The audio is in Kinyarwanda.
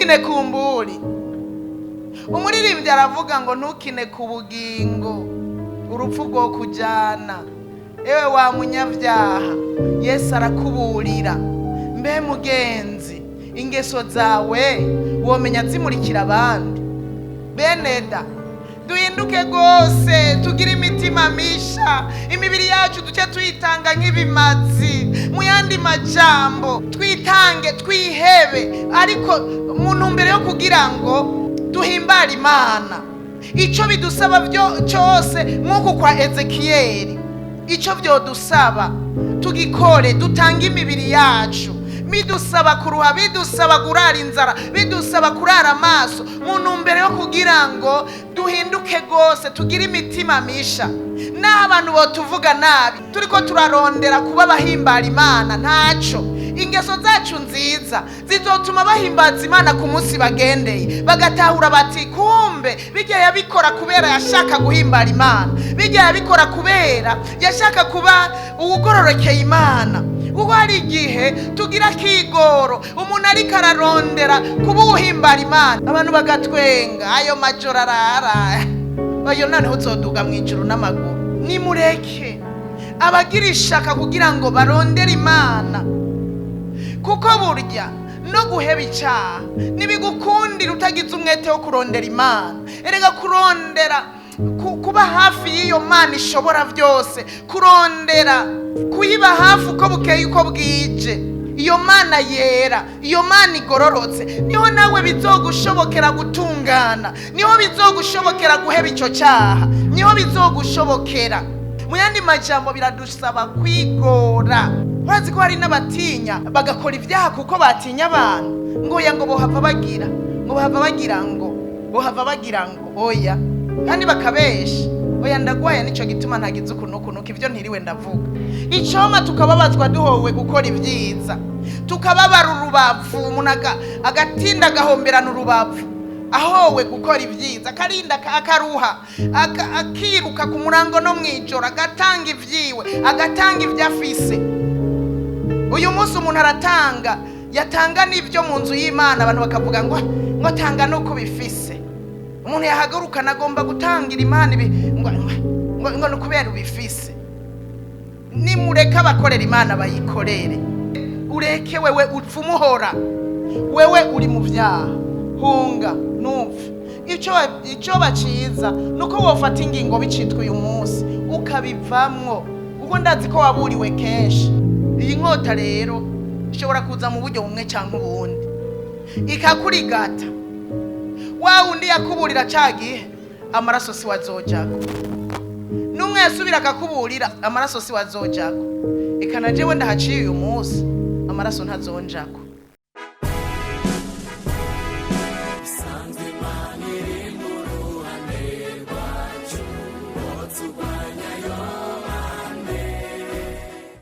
ntukine ku mburi. Umuririmbyi aravuga ngo ntukine ku bugingo, urupfu rwo kujyana. Ewe wa munyabyaha, Yesu arakuburira. Mbe mugenzi, ingeso zawe womenya zimurikira abandi. Beneda, duhinduke rwose, tugire imitima misha, imibiri yacu duce tuyitanga nk'ibimazi. Mu yandi majambo, twitange, twihebe, ariko mu ntumbero yo kugira ngo duhimbare Imana. Ico bidusaba byo cyose nk'uko kwa Ezekiyeli, ico byo dusaba tugikore, dutanga imibiri yacu. Bidusaba kuruha, bidusaba kurara inzara, bidusaba kurara amaso, mu ntumbero yo kugira ngo duhinduke rwose, tugire imitima misha. Naho abantu botuvuga nabi, turiko turarondera kuba bahimbara Imana, ntaco. Ingeso zacu nziza zizotuma bahimbaza Imana ku munsi bagendeye, bagatahura bati kumbe bijya yabikora kubera yashaka guhimbara Imana, bijya yabikora kubera yashaka kuba uwugororokeye Imana. Kuko hari igihe tugira kigoro, umuntu ariko ararondera kuba uhimbara Imana, abantu bagatwenga, ayo majoro arara, bayo noneho uzoduga mu ijuru n'amaguru. Nimureke abagira ishaka kugira ngo barondere Imana, kuko burya no guheba icyaha nibigukundira utagize umwete wo kurondera Imana. Erega kurondera kuba hafi y'iyo Mana ishobora byose, kurondera kuyiba hafi uko bukeye uko bwije, iyo Mana yera, iyo Mana igororotse, niho nawe bizogushobokera gutungana, niho bizogushobokera guheba icyo cyaha, niho bizogushobokera. Mu yandi majambo biradusaba kwigora. Urazi ko hari n'abatinya bagakora ibyaha kuko batinya abantu, ngo ya ngo bohava bagira, ngo bohava bagira ngo, bohava bagira ngo oya, kandi bakabesha. Oya ndagwaye nico gituma ntagize ukunukunuka, ivyo ntiriwe ndavuga. Icoma tukababazwa duhowe gukora ibyiza, tukababara urubavu, umuntu agatinda agahomberana urubavu ahowe gukora ibyiza, akarinda akaruha, akiruka ku murango no mwijoro, agatanga ivyiwe, agatanga ivyo afise. Uyu munsi umuntu aratanga, yatanga n'ibyo mu nzu y'Imana, abantu bakavuga ngo tanga nuko bifise. Umuntu yahaguruka nagomba gutangira Imana ibi ngo nukubera ubifise. Nimureka abakorera Imana bayikorere, ureke wewe upfumuhora, wewe uri mu byaha, hunga nupfe. Ico baciza nuko wofata ingingo bicitwa uyu munsi ukabivamwo, uko ndazi ko waburiwe kenshi. Iyi nkota rero ishobora kuza mu buryo bumwe cyangwa ubundi, ikakurigata. Wa undi yakuburira cagihe amaraso si wazojako, numwe yasubira akakuburira amaraso si wazojako. Ikana jewe ndahaciye uyu munsi amaraso ntazonjako.